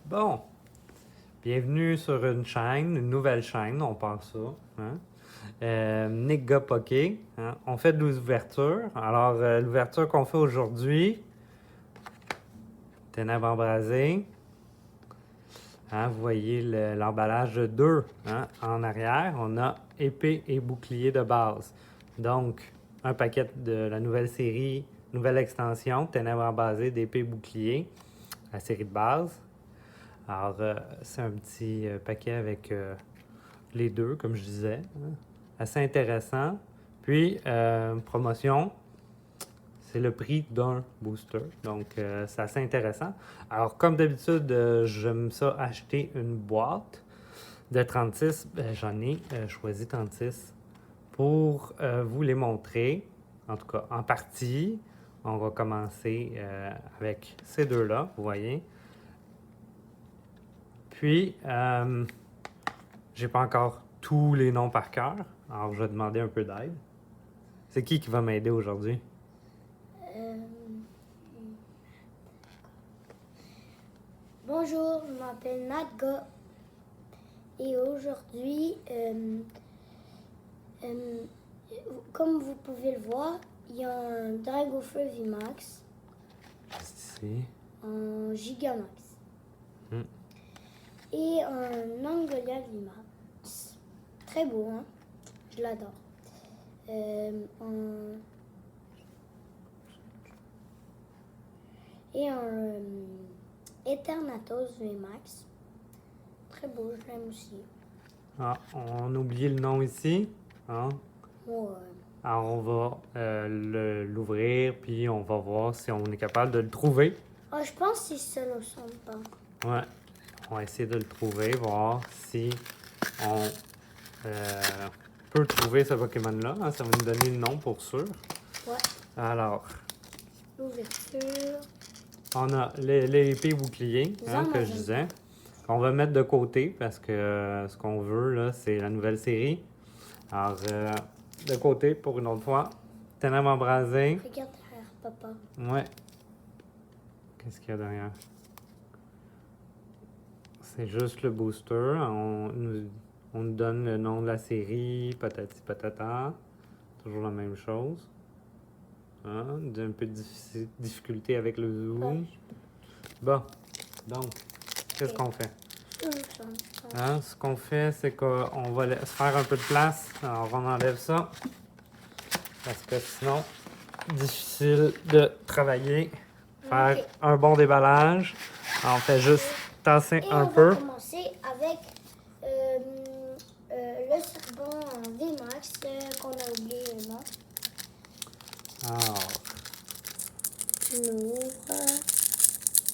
Bon, bienvenue sur une nouvelle chaîne, on pense ça. Hein? Nick Gars Poké, hein? On fait 12 ouvertures. Alors, l'ouverture qu'on fait aujourd'hui, Ténèbres embrasées. Hein? Vous voyez l'emballage de 2 hein? En arrière. On a épée et bouclier de base. Donc, un paquet de la nouvelle série, nouvelle extension, Ténèbres embrasées d'épée et bouclier, la série de base. Alors, c'est un petit paquet avec les deux, comme je disais. Hein. Assez intéressant. Puis, promotion, c'est le prix d'un booster. Donc, c'est assez intéressant. Alors, comme d'habitude, j'aime ça acheter une boîte de 36. J'en ai choisi 36 pour vous les montrer. En tout cas, en partie. On va commencer avec ces deux-là, vous voyez. Puis, j'ai pas encore tous les noms par cœur, alors je vais demander un peu d'aide. C'est qui va m'aider aujourd'hui? Bonjour, je m'appelle Natga et aujourd'hui, comme vous pouvez le voir, il y a un Dragofeu VMAX Ici. en Gigamax Hmm. et un Angolia VMAX. Très beau, hein? Je l'adore. Et un Eternatus VMAX. Très beau, je l'aime aussi. Ah, on oublie le nom ici. Hein? Ouais. Alors, on va l'ouvrir, puis on va voir si on est capable de le trouver. Ah, je pense que c'est seul au son pas. Ouais. On va essayer de le trouver, voir si on peut trouver ce Pokémon-là. Hein? Ça va nous donner le nom pour sûr. Ouais. Alors, L'ouverture. on a l'épée bouclier, hein, que je Amazon. disais. On va mettre de côté parce que ce qu'on veut, là, c'est la nouvelle série. Alors, de côté pour une autre fois. Ténèbres embrasées. Regarde derrière, papa. Ouais. Qu'est-ce qu'il y a derrière? C'est juste le booster. On nous donne le nom de la série, patati patata. Toujours la même chose. Hein? Un peu de difficulté avec le zoom. Bon, donc, qu'est-ce qu'on fait? Hein, ce qu'on fait, c'est qu'on va se faire un peu de place. Alors, on enlève ça. Parce que sinon, difficile de travailler. Faire Ok. un bon déballage. Alors, on fait juste tasser Et un on peu. va commencer avec le serpent en VMAX qu'on a oublié le nom. Alors, On ouvre.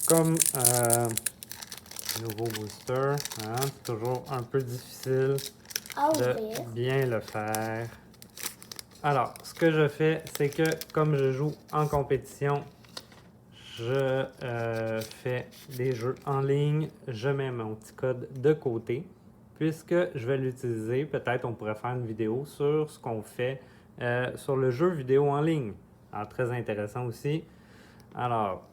comme nouveau booster, hein, c'est toujours un peu difficile À de ouvrir. bien le faire. Alors, ce que je fais, c'est que comme je joue en compétition, je fais des jeux en ligne, je mets mon petit code de côté, puisque je vais l'utiliser. Peut-être on pourrait faire une vidéo sur ce qu'on fait sur le jeu vidéo en ligne. Alors, très intéressant aussi. Alors,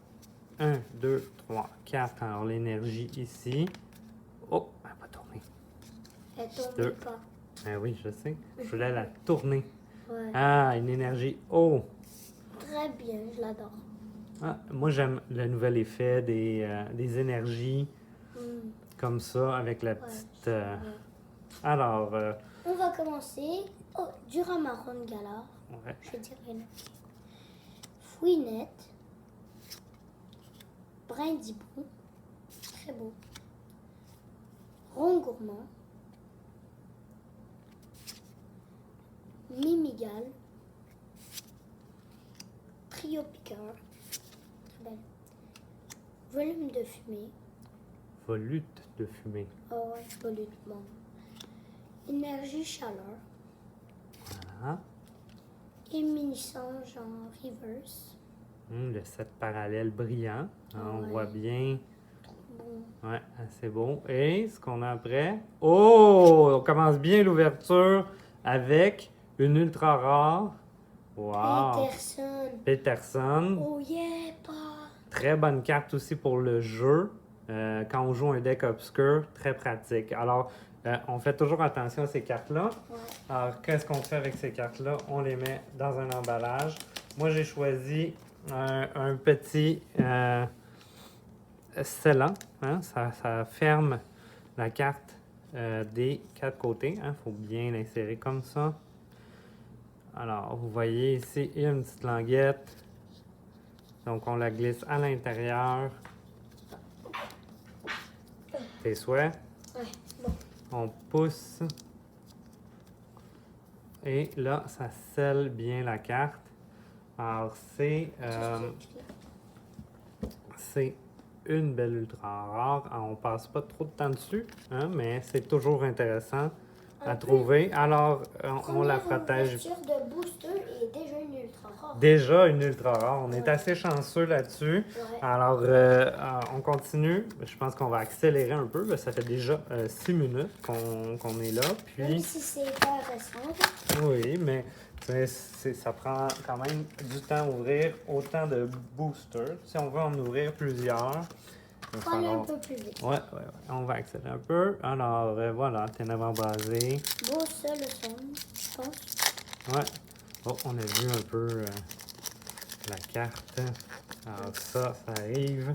1, 2, 3, 4. Alors, l'énergie ici. Oh, elle va tourner. Elle tombe Deux. pas. Ah oui, je sais. Je voulais la tourner. Ouais. Ah, une énergie O. Très bien, je l'adore. Ah, moi, j'aime le nouvel effet des énergies comme ça avec la petite. Ouais. Alors, On va commencer. Oh, du Ramaron Galar. ouais. Je vais dire rien. Fouinette. Brindibou. Très beau. Rond gourmand. Mimigal. Trio piqueur. Très belle. Volume de fumée. Volute de fumée. Oh ouais, volume. Bon. Énergie chaleur. Voilà. Éminiscence en reverse. Le set parallèle brillant. Hein, on Ouais. voit bien. Bon. Ouais, assez beau. Et ce qu'on a après. Oh! On commence bien l'ouverture avec une ultra rare. Wow! Peterson. Peterson. Oh yeah, pas. Très bonne carte aussi pour le jeu. quand on joue un deck obscur, très pratique. Alors, on fait toujours attention à ces cartes-là. Ouais. Alors, qu'est-ce qu'on fait avec ces cartes-là? On les met dans un emballage. Moi, j'ai choisi un petit scellant. Hein? Ça ferme la carte des 4 côtés. Il faut bien l'insérer comme ça. Alors, vous voyez ici, il y a une petite languette. Donc, on la glisse à l'intérieur. Tes souhaits. Ouais, bon. On pousse. Et là, ça scelle bien la carte. Alors, c'est une belle ultra rare. Alors, on passe pas trop de temps dessus, hein, mais c'est toujours intéressant à trouver. Alors, on la protège. La ouverture de booster est déjà une ultra rare. Déjà une ultra rare. On est Ouais. assez chanceux là-dessus. Ouais. Alors, on continue. Je pense qu'on va accélérer un peu. Ça fait déjà 6 minutes qu'on est là. Même Puis, si c'est pas récent. oui, mais ça prend quand même du temps à ouvrir autant de boosters. Si on veut en ouvrir plusieurs, il va Faut aller un falloir... peu plus vite. Ouais. On va accélérer un peu. Alors, voilà, t'es avant-brasé. Beau ça le son, je pense. Ouais. Oh, on a vu un peu la carte. Alors ça arrive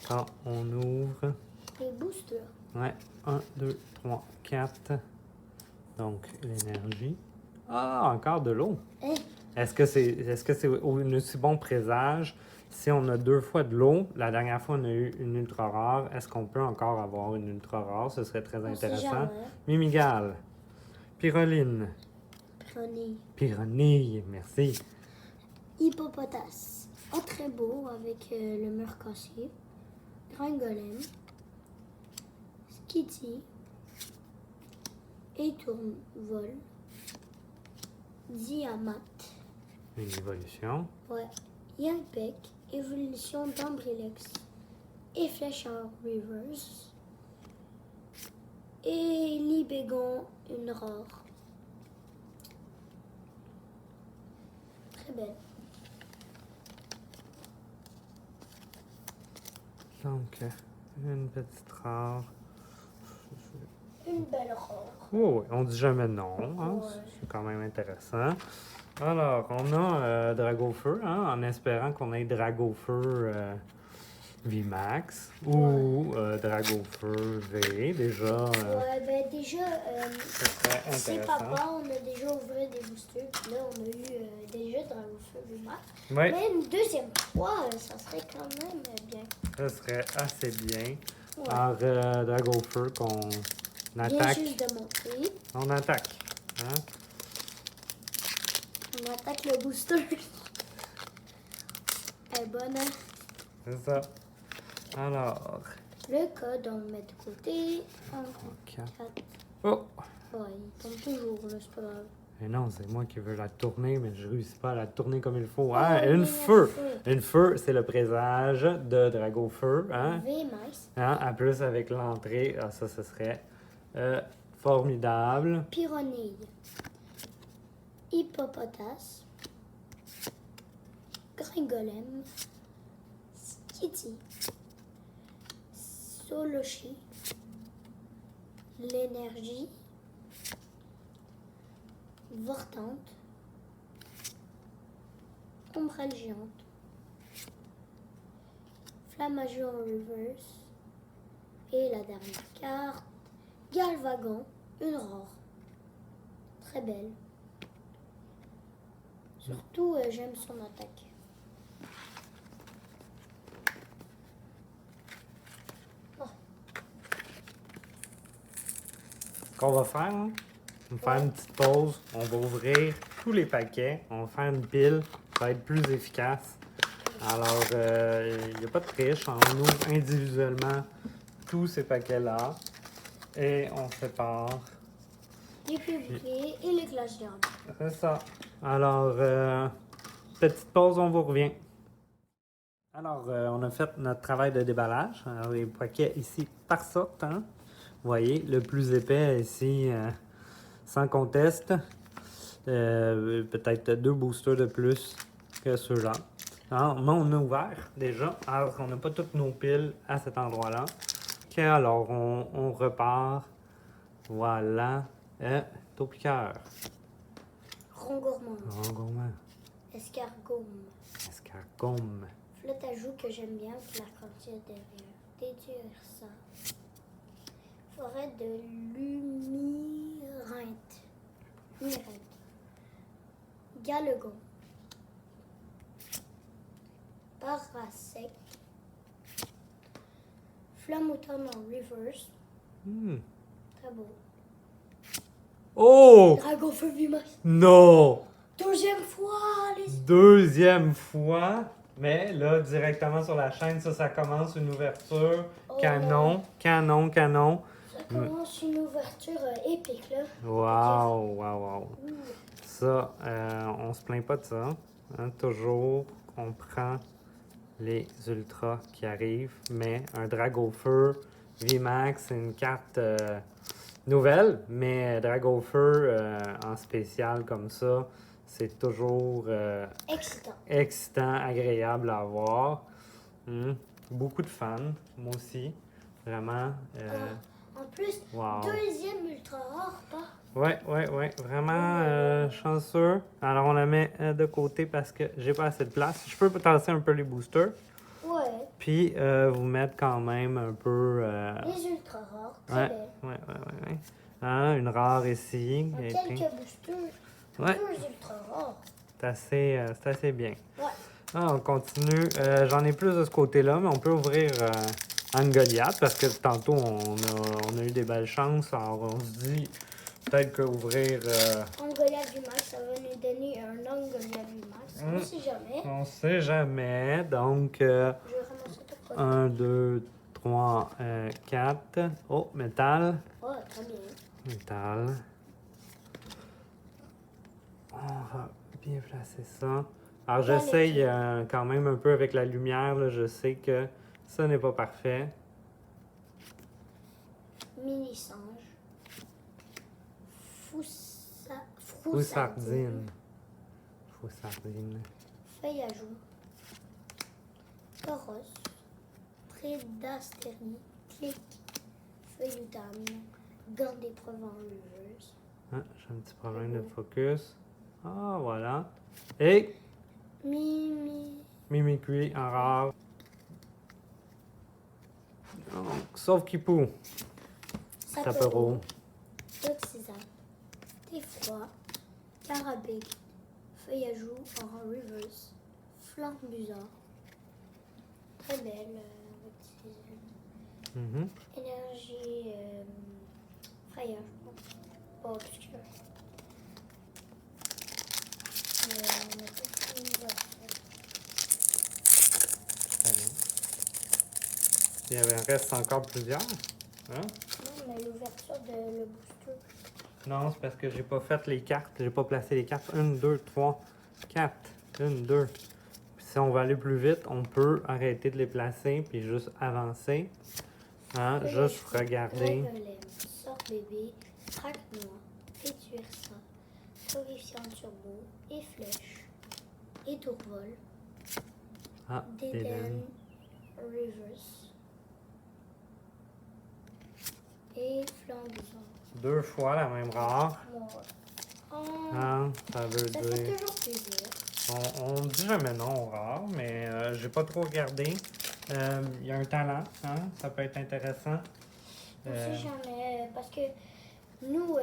quand on ouvre. Les boosters. Ouais. 1, 2, 3, 4. Donc, l'énergie. Ah, encore de l'eau. Hein? Est-ce que c'est un aussi bon présage si on a 2 fois de l'eau? La dernière fois, on a eu une ultra rare. Est-ce qu'on peut encore avoir une ultra rare? Ce serait très On sait intéressant. jamais. Mimigal. Pyroline. Prenez Pyronille, merci. Hippopotas. Oh, très beau avec le mur cassé. Gringolem. Skitty. Étourne-vol. Diamat. Une évolution. Ouais. Yelpec. Évolution d'Ambrilex. Et Flécheur Reverse. Et Libégon, une rare. Très belle. Donc, une petite rare. Une belle rare. Oh, oui, on dit jamais non. Hein? Ouais. C'est quand même intéressant. Alors, on a Dragofeu, hein, en espérant qu'on ait Dragofeu VMAX ou Dragofeu V. Déjà, Ouais, ben déjà, ce serait c'est intéressant. papa, on a déjà ouvert des boosters, puis là, on a eu déjà Dragofeu VMAX. Oui, Mais une deuxième fois, ça serait quand même bien. ce serait assez bien. Ouais. Alors, Dragofeu qu'on Bien attaque. juste de montrer. On attaque. Hein? On attaque le booster. Elle est bonne, hein? C'est ça. Alors, Le code, on le met de côté. 1, 4. 4. Oh! Ouais, il tombe toujours, là, c'est pas grave. Mais non, c'est moi qui veux la tourner, mais je réussis pas à la tourner comme il faut. Ah, Ah, une oui, feu! feu. Une feu, c'est le présage de Dragofeu. Hein? VMAX. Hein? En plus, avec l'entrée, ah, ça, ce serait formidable. Pyronille. Hippopotas. Gringolem. Skitty. Solochi. L'énergie. Vortante. Ombrelle géante. Flammageon reverse. Et la dernière carte. Galvagon, une rare. Très belle. Surtout, j'aime son attaque. Ce qu'on va faire, hein, on va faire une petite pause. On va ouvrir tous les paquets. On va faire une pile. Ça va être plus efficace. Alors, il n'y a pas de triche. On ouvre individuellement tous ces paquets-là. Et on sépare. Les publiés et les classes d'armes. C'est ça. Alors, petite pause, on vous revient. Alors, on a fait notre travail de déballage. Alors, les paquets ici par sorte. Hein? Vous voyez, le plus épais ici, sans conteste. Peut-être 2 boosters de plus que ceux-là. Alors, mais on a ouvert déjà, alors qu'on n'a pas toutes nos piles à cet endroit-là. Ok, alors on repart. Voilà. Taupiqueur. Rond gourmand. Gourmand. Escargot. Escargome. Flotte à joues que j'aime bien avec l'arc-en-ciel derrière. Déduire ça. Forêt de Lumyrinthe. Galegon. Parasec. Flamme automne en reverse. Très beau. Oh! Dragon feu vimace. Non! Deuxième fois, les... Deuxième fois. Mais là, directement sur la chaîne, ça commence une ouverture. Oh Canon, non. canon, canon. Ça commence une ouverture épique, là. Wow, wow, wow. Ouh. Ça, on se plaint pas de ça. Hein, toujours, on prend les ultras qui arrivent, mais un Dragofeu VMAX, c'est une carte nouvelle, mais Dragofeu en spécial comme ça, c'est toujours excitant, agréable à avoir. Beaucoup de fans, moi aussi, vraiment. En plus, Wow. deuxième ultra rare, pas? Ouais, vraiment chanceux. Alors on la met de côté parce que j'ai pas assez de place. Je peux tasser un peu les boosters. Ouais. Puis vous mettre quand même un peu. Les ultra rares, très belles. Ouais. Hein, une rare ici. En qui a été- quelques boosters, Ouais, deux ultra rares. c'est assez bien. Ouais. Ah, on continue. J'en ai plus de ce côté-là, mais on peut ouvrir Angoliath parce que tantôt on a eu des belles chances. Alors on se dit peut-être qu'ouvrir. Angola du Max, ça va nous donner un Angola du Max. On sait jamais. On sait jamais. Donc, Je vais ramasser tout pour 1, 2, 3, 4. Oh, métal. Ouais, très bien. Métal. On va bien placer ça. Alors, j'essaye quand même un peu avec la lumière. Là. Je sais que ça n'est pas parfait. Mini singe. Froussardine. Froussardine. Feuille à joue. Toros. Prédastérie. Clic. Feuille d'âme. Gant d'épreuve en leveuse. Ah, j'ai un petit problème de focus. Ah, voilà. Et Mimikry en rare. Donc, sauf Kipou. Sapero. Toxisant. Effroi. Carabé. Feuille à joue en reverse. Flanc bizarre. Très belle. Énergie frayeur, je pense. Pas obscur. Il y avait reste encore plusieurs. Hein? Non, mais l'ouverture de le booster. Non, c'est parce que j'ai pas fait les cartes. J'ai pas placé les cartes. 1, 2, 3, 4. 1, 2. Si on va aller plus vite, on peut arrêter de les placer puis juste avancer. Hein? Juste regarder. Sort bébé. Traque noir. Réduire ça. Torréfiant turbo. Et flèche. Et tourvol. Ah, Déden. Reverse. Et flambisant. 2 fois la même rare. Hein? Ça veut Ça dire. fait toujours plaisir. On dit jamais non aux rares, mais j'ai pas trop regardé. Il y a un talent, hein? Ça peut être intéressant. On sait jamais, parce que nous,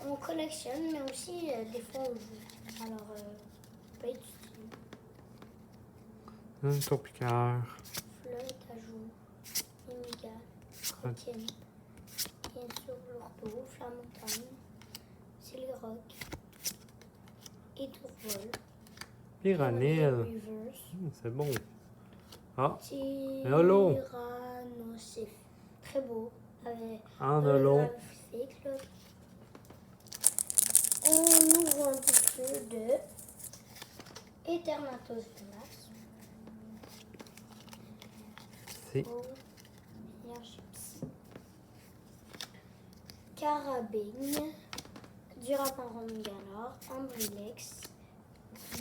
on collectionne, mais aussi des fois on joue. Alors, ça peut être utile. Un topiqueur. Flotte à joue, immégal, croquine, bien sûr lourdeau, flamme automne, rock, et tourvol. Pyranille. Reverse. C'est bon. Ah, Holo. Tyrannocyphe. Très beau. Avec en holo. On ouvre un petit peu de Eternatus Vivace. Si. Carabine. Duraparon Galar. Ambrilex.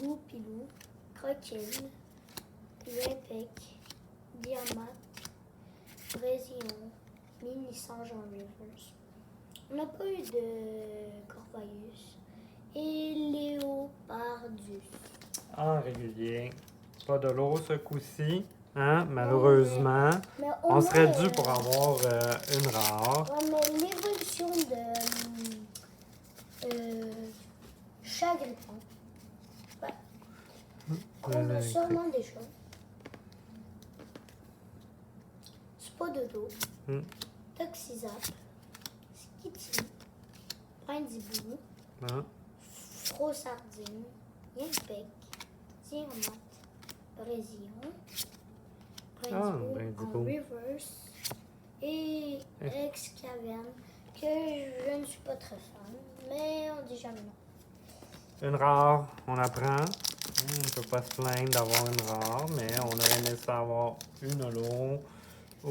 Goupilou. Croquine. Epic, Diamant, Brésilon, Mini Singe en reverse. On n'a pas eu de Corvallis. Et Léopardus. En régulier. Pas de l'eau ce coup-ci. Hein? Malheureusement. Mais On serait dû moins, pour avoir une rare. ouais, mais l'évolution de Chagrippant. Ouais. On a sûrement des choses. Spododo, Toxizap, Skitty, Brindibou, Hein? Fro-Sardine, Yimpec, Diamant, Brésilon, Brindibou en Brindibou. reverse et Ex-Caverne que je ne suis pas très fan, mais on dit jamais non. Une rare, on apprend. On ne peut pas se plaindre d'avoir une rare, mais on aurait aimé ça avoir une holo ou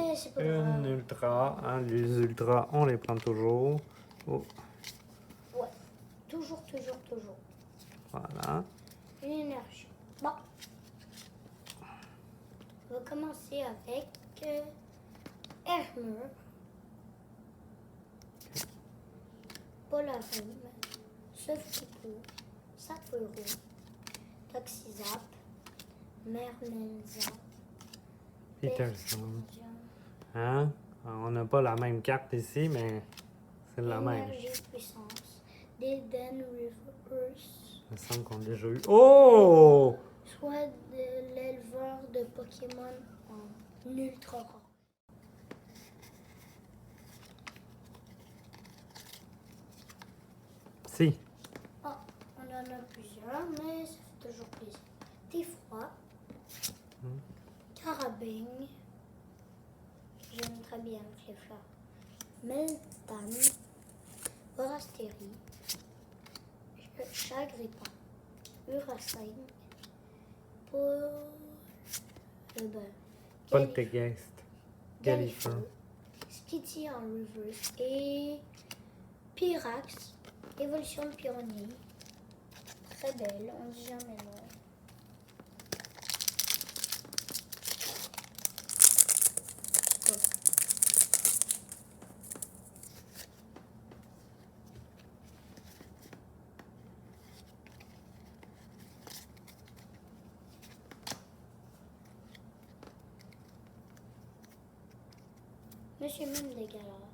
Mais c'est pas une grave. ultra. Hein? Les ultras, on les prend toujours. Oh, Ouais, toujours. voilà. Une énergie. Bon. On va commencer avec Hermeur, Polarum, Softipo, Saporo, Toxizap, Mermenza, Peterson. Hein? On n'a pas la même carte ici, mais c'est la même. Énergie puissance, Déden Reverse, Il me semble qu'on a déjà eu. Oh! soit de l'éleveur de Pokémon en ultra rare. Si. Ah, on en a plusieurs, mais ça fait toujours plaisir. Tifroi, Carabing, j'aime très bien les fleurs. Meltan, Borastérie, Chagrippant, Uracine, Poltergeist. Gallifrey, Gallifrey. Skitty en reverse et Pyrax, évolution de Pyronie. Très belle, on dit jamais non. Monsieur Même des Galères,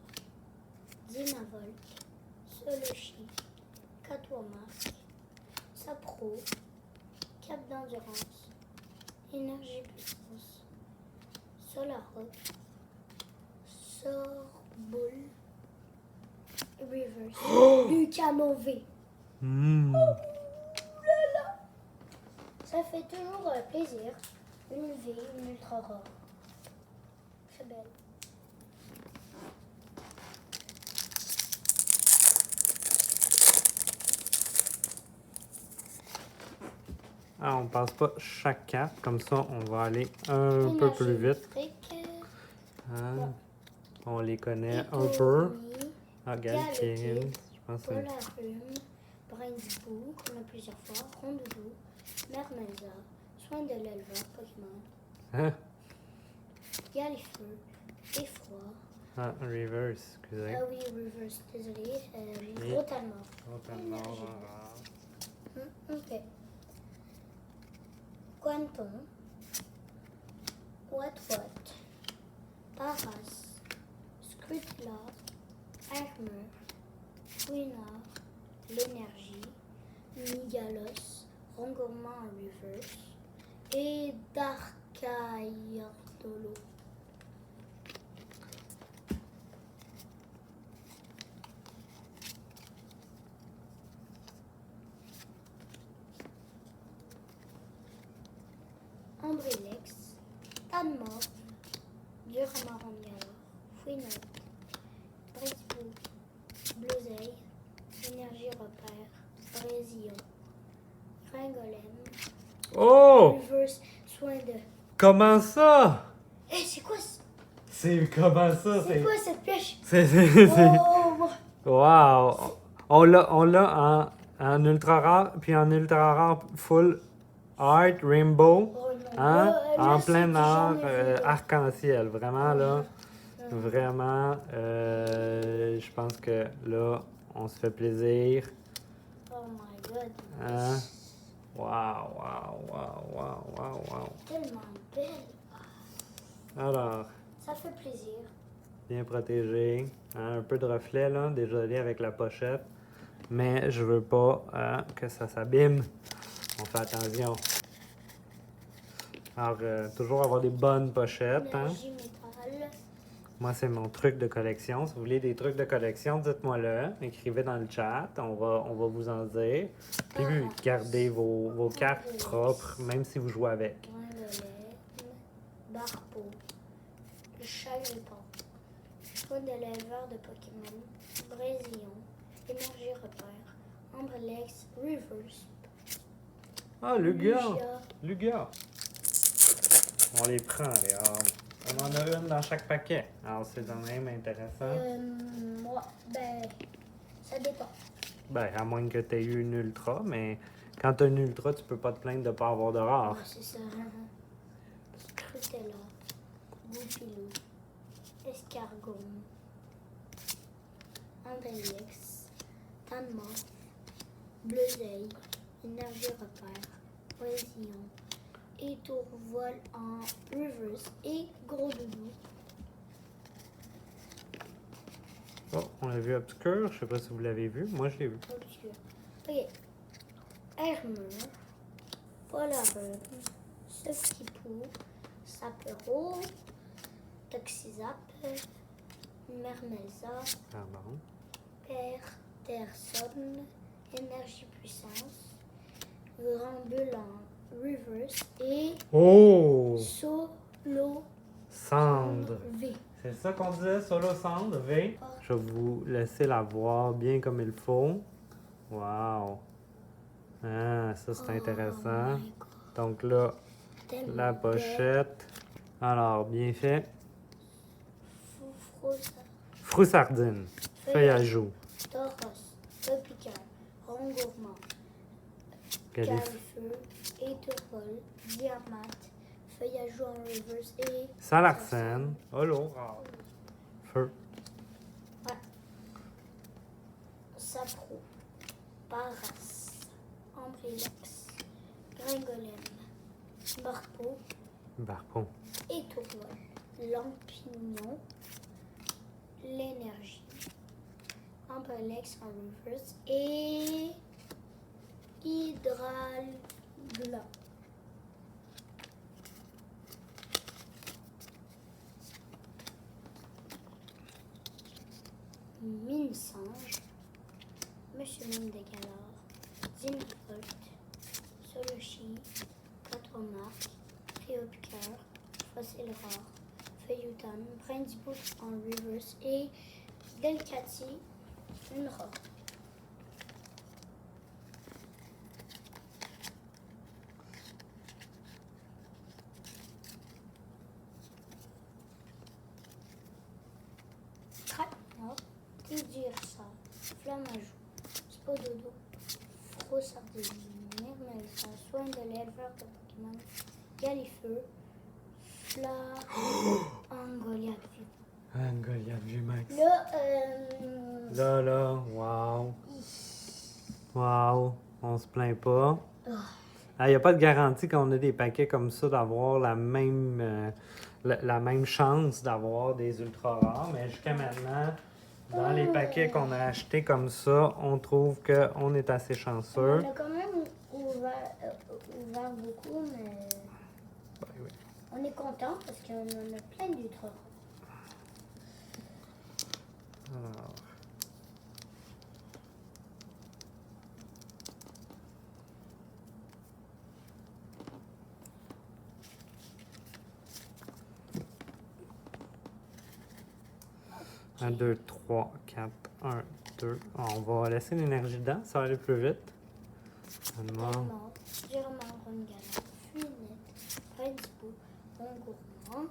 Dynavolt, Solochi, Catwamark, Sapro, Cap d'Endurance, Énergie Puissance, Solarock, Sorboule, Reverse, Lucamové. Ça fait toujours plaisir. Une V, une ultra rare. Très belle. Ah, on passe pas chaque carte, comme ça on va aller un peu plus vite. Hein? On les connaît un peu. Ah, Galkin, je pense que c'est... Polarum, Brindibou, qu'on a plusieurs fois, Rondoudou, Mermenza, Soin de l'éleveur, Pokémon, Hein? Gallifrey, Effroi. Ah, reverse, excusez. Ah oui, reverse, désolé, brutalement. Totalement rare. Ok. Quanton, Watwat, Paras, Scrutlar, Armor, Fouinard, L'énergie, Migalos, Rongourmand en reverse et Darkayardolo. Ambrilex, Tanmor, Duramarandialor, Fouinot, Brexbou, Bloseille, Énergie Repère, Brésilon, Gringolem, Oh! Reverse, Soin de... Comment ça? Eh, c'est quoi ça? C'est comment ça? C'est quoi cette pêche? C'est... Oh, Wow! On l'a en ultra rare, puis en ultra rare full art rainbow. oh non. Hein? Là, En c'est plein que nord, jamais vu. arc-en-ciel. Vraiment, là, Mhm. vraiment, je pense que là, on se fait plaisir. Oh my god. Hein? Wow, wow, wow, wow, wow, wow. Tellement belle. Alors, Ça fait plaisir. bien protégé. Hein, un peu de reflet, là. Désolé avec la pochette. Mais je veux pas que ça s'abîme. On fait attention. Alors, toujours avoir des bonnes pochettes. Hein? Énergie métal. Moi, c'est mon truc de collection. Si vous voulez des trucs de collection, dites-moi-le. Écrivez dans le chat. On va vous en dire. Puis, gardez vos cartes propres, même si vous jouez avec. Bringolet. Barpeau. Chagripan. Choix de l'éleveur de Pokémon. Brésillon. Énergie repère. Ambrelex. Reverse. Ah, Lugia! Lugia. Lugia! On les prend, les arbres. On en a une dans chaque paquet. Alors, c'est quand même intéressant. Moi, ben, ça dépend. Ben, à moins que tu aies eu une ultra, mais quand tu as une ultra, tu peux pas te plaindre de ne pas avoir de rare. Ouais, c'est ça. Scrutella. Goupilou. Escargot. Andrélix. Tanma. Bleuzeil. Énergie repère. Poésillon. Étourvol en reverse. Et gros doudou. Oh, on l'a vu obscur. Je sais pas si vous l'avez vu. Moi, je l'ai vu. Obscur. Ok. Hermeur. Polarum. Sofkipou. Sapero. Toxizap. Mermelza. Pardon. Peterson. Énergie puissance. Grand bulle en reverse. Et Oh! solo Cendre. V. C'est ça qu'on disait, solo cendre, V. Je vais vous laisser la voir bien comme il faut. Wow! Ah, ça c'est intéressant. Oh my God. Donc là, Tellement la belle. pochette. Alors, bien fait. Froussa. Froussardine. Feuille à joue. Tauros. Topical. Rond gourmand. Galif- Calfeu. Étourvol. Diamant. Feuille à joue en reverse. Et Salarcène. Holo. Rare. Feu. Sapro. Paras. Ambrilex. Gringolem. Barpeau. Barpon. Étourvol. Lampignon. L'énergie. Ambrelex en reverse. Et Hydralgla. Mine-Singe. Monsieur Mine de Galore. Zincolt. Solochi. 4 marques. Créopiqueur. Fossile rare. Feuillutan. Brainsboot en reverse. Et Delcati. Une rare. Craquenoir. Tidirsa. Flamme à joue. Spododo. Frossardine. Mermelza. Soin de l'éleveur de Pokémon. Galifeu. Fla. Angoliac. Un Goliath Max. Là, Là, wow. Wow. On se plaint pas. Il n'y a pas de garantie quand on a des paquets comme ça d'avoir la même, la même chance d'avoir des ultra rares, mais jusqu'à maintenant, dans les paquets qu'on a achetés comme ça, on trouve qu'on est assez chanceux. on a quand même ouvert beaucoup, mais Ben oui. on est content parce qu'on en a plein d'ultra rares. Alors. Un, 2, 3, 4, 1, 2. On va laisser l'énergie dedans, ça va aller plus vite. Alors, Tellement, Germain Rongalan, Funette, Brainsboot, Bon Gourmand,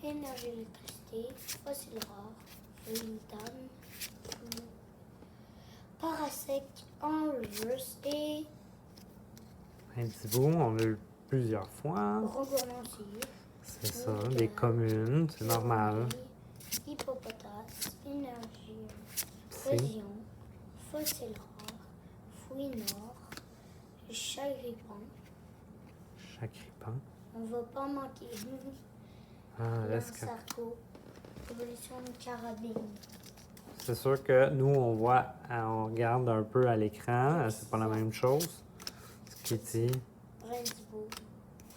Énergie électricité, Fossile rare, Feuillutan, Parasec en reverse et un petit bout, on veut plusieurs fois. Rongourmand aussi. C'est ça, des communes, c'est normal. Hippopotas, énergie, Si. Région, fossile rare, Fouinor, Chagripan. Chacripan. On va pas manquer. Ah, l'escargot. Sarko, évolution de carabine. C'est sûr que nous, on voit, on regarde un peu à l'écran, c'est pas la même chose. Skitty, Rainsbow,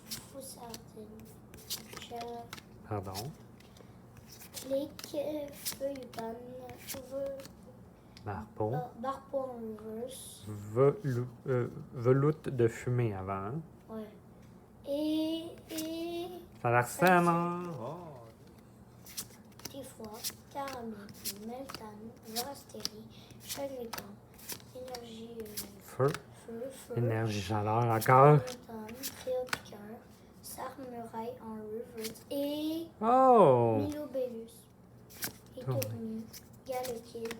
Foussardine, Chèvre, pardon. Click, Feuilleton, Barpon. Barpo en reverse. Veloute de fumée avant. Hein? Ouais. Et Ça a l'air sain, non? Oh. Tifois, Caramel, Meltan, Vorastérie, Chagripan, énergie, Feu. feu, Énergie chaleur encore. Meltan, Créopiqueur, Sarmuraille en reverse et Oh! Milobellus, Étourmi, Galekid,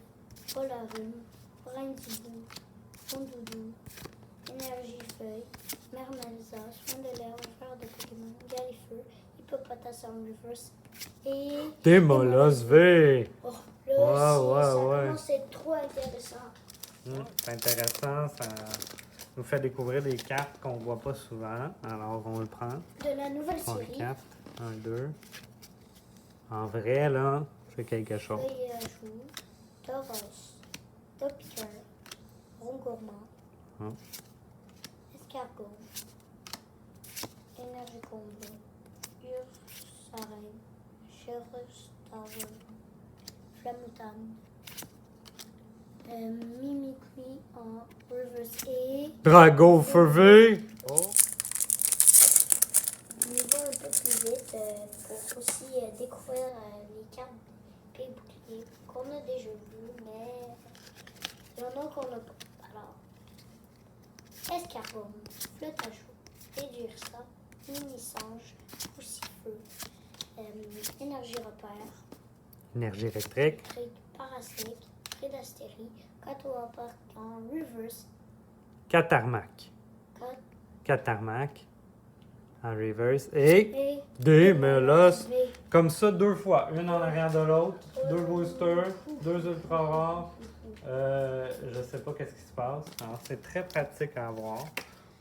Polarum, Brindibou, Fondoudou, Énergie Feuille, Mermelza, Soin de l'air, Fer de Pokémon, Galifeu, Hippopotas en reverse et Démolosse V! Oh, là aussi, ça ouais. commence à être trop intéressant. C'est intéressant, ça nous fait découvrir des cartes qu'on voit pas souvent. Alors, on le prend. De la nouvelle On le série, capte. 1, 2. En vrai, là, c'est quelque chose. Feuille à joue, Tauros, Topiqueur, Rongourmand, Hum. Escargot, Énergie Combo, Ursarène, Chérus Flammoutan, Mimikui en reverse et Drago Feu V! Oh! on y va un peu plus vite pour aussi découvrir les cartes et boucliers qu'on a déjà vues, mais il y en a qu'on n'a pas. Alors, Escargot, Flotte à chaud, Réduire ça, Mini-Sange, Poussifeu, Énergie Repère, Énergie électrique. Trick, Parasec, Prédastérie, Catoapark en reverse, Catarmac. Cat Catarmac. En reverse. Et et Démolosse. V. Comme ça, 2 fois. Une en arrière de l'autre. 2 boosters. 2 ultra rares. Je sais pas qu'est-ce qui se passe. Alors, c'est très pratique à avoir.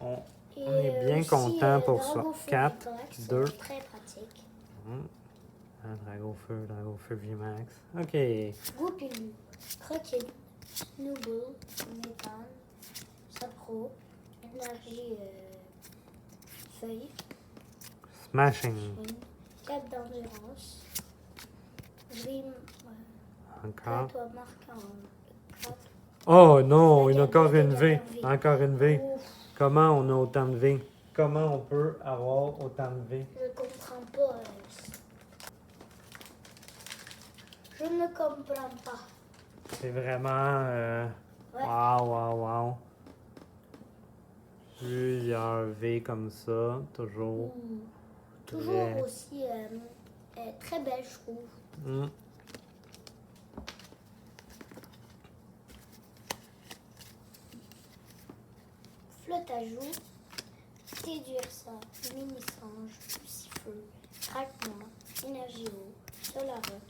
On est bien aussi, content pour ça. Drago Feu 4, Vivax, 2. très pratique. Drago Feu VMAX. OK. Goupilou, Crocodile, Snowball, Méthane, Sapro, Énergie Feuille, Smashing. Swing, Cap d'endurance, Grim, Encore. Catoa marque en 4. Oh non, il y a encore une V. Encore une V. Ouf, Comment on a autant de V? Comment on peut avoir autant de V? je comprends pas. Je ne comprends pas. C'est vraiment... Ouais. Wow. Plusieurs V comme ça, toujours. Toujours Très- aussi très belle, je trouve. Hmm. Flotte à joue, séduire ça, mini-sange, poussifeu, craquement, énergie eau, solaroc,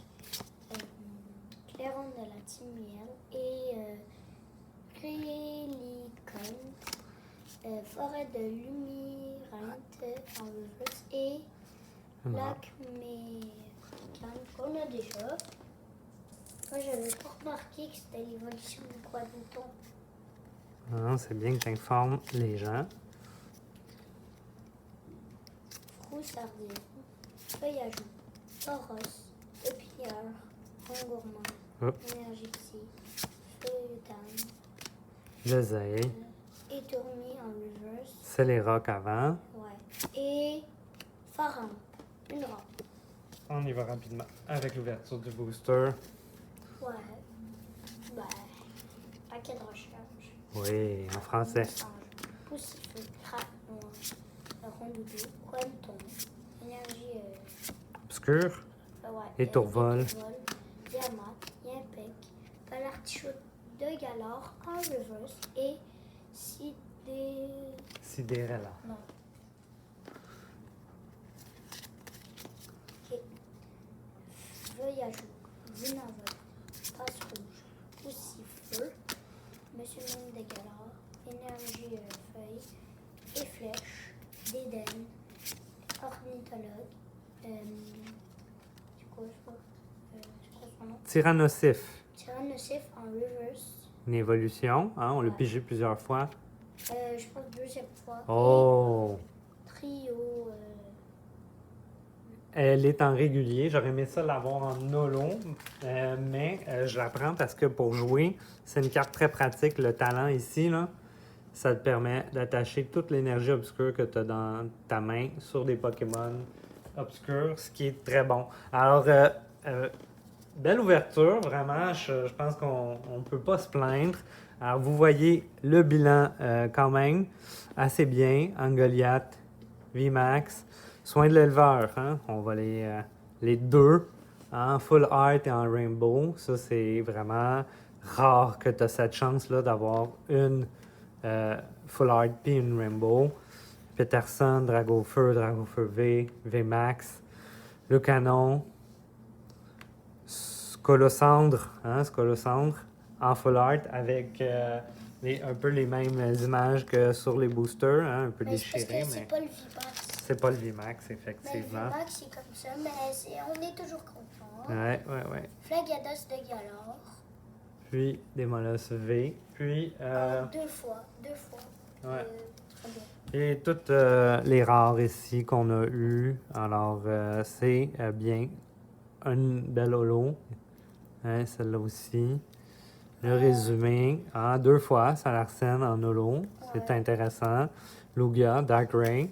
clairon de la timière et crélicone, forêt de lumirinthe en reverse et lac mécan qu'on a déjà. Moi, j'avais pas remarqué que c'était l'évolution du quadruton. Ah, c'est bien que tu informes les gens. Froussardine, feuille à joue, Tauros, Épinière, Rongourmand, Hop. Énergie psy, Feuilletan, Lesaille. Étourmi en reverse, C'est les rocks avant. ouais, et Pharaon, une rampe, On y va rapidement avec l'ouverture du booster. ouais, ben, paquet de recherche, Oui, en français. Poussifeu, craque noir, rondoudou, Quanton, énergie, Obscur. ouais, Étourvol. Diamant, Yimpec, Palartichaut de Galore en reverse et Sidérella. non, Voyage Dina vert, passe rouge, aussi feu, Monsieur Mine de Galard, énergie feuille, et flèche, d'Éden, ornithologue, c'est quoi ça? C'est quoi son nom? Tyrannosif. Tyrannosif en reverse. Une évolution, hein, on l'a Ouais. pigé plusieurs fois. Je pense deuxième fois. Oh! Et trio. Elle est en régulier. J'aurais aimé ça l'avoir en holo, mais je la prends parce que pour jouer, c'est une carte très pratique. Le talent ici, là, ça te permet d'attacher toute l'énergie obscure que tu as dans ta main sur des Pokémon obscurs, ce qui est très bon. Alors, belle ouverture, vraiment. Je pense qu'on ne peut pas se plaindre. Alors, vous voyez le bilan quand même assez bien. Angoliath, VMAX, soin de l'éleveur. Hein? On va les deux en full art et en rainbow. Ça, c'est vraiment rare que tu as cette chance-là d'avoir une full art puis une rainbow. Peterson, Dragofeu V, VMAX, le canon. Scolocendre, hein, Scolocendre en full art avec un peu les mêmes images que sur les boosters, hein, un peu Mais c'est parce déchirés, que c'est mais pas le VMAX. c'est pas le VMAX, Mais le effectivement. VMAX, c'est comme ça, mais on est toujours content. Ouais. Flagados de Galore. Puis des molosses V, puis Deux fois. ouais. Très bien. Et toutes les rares ici qu'on a eu. Alors c'est bien une belle holo, hein, celle-là aussi. Le résumé, hein, deux fois, Salarsen en holo, c'est Ouais. intéressant. Lugia, Dark Ray.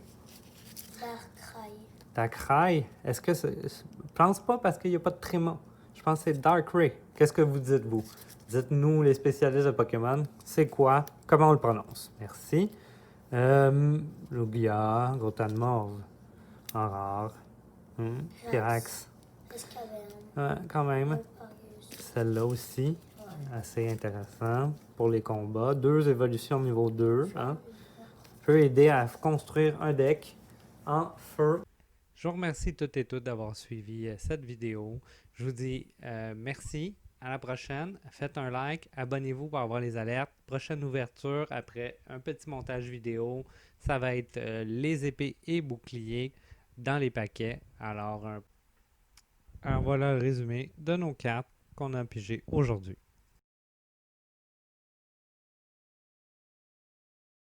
Darkrai. Est-ce que c'est... Je pense pas parce qu'il n'y a pas de tréma. Je pense que c'est Dark Ray. Qu'est-ce que vous dites, vous? Dites-nous, les spécialistes de Pokémon, c'est quoi? Comment on le prononce? Merci. Lugia, Grotanmorve, en rare. Pyrax. Escaverne. Ouais, quand même. Alparius. Celle-là aussi, Ouais. assez intéressant pour les combats. 2 évolutions niveau 2. Hein? Peut aider à construire un deck en feu. Je vous remercie toutes et toutes d'avoir suivi cette vidéo. Je vous dis merci. À la prochaine. Faites un like. Abonnez-vous pour avoir les alertes. Prochaine ouverture après un petit montage vidéo. Ça va être les épées et boucliers dans les paquets. Alors voilà le résumé de nos cartes qu'on a pigées aujourd'hui.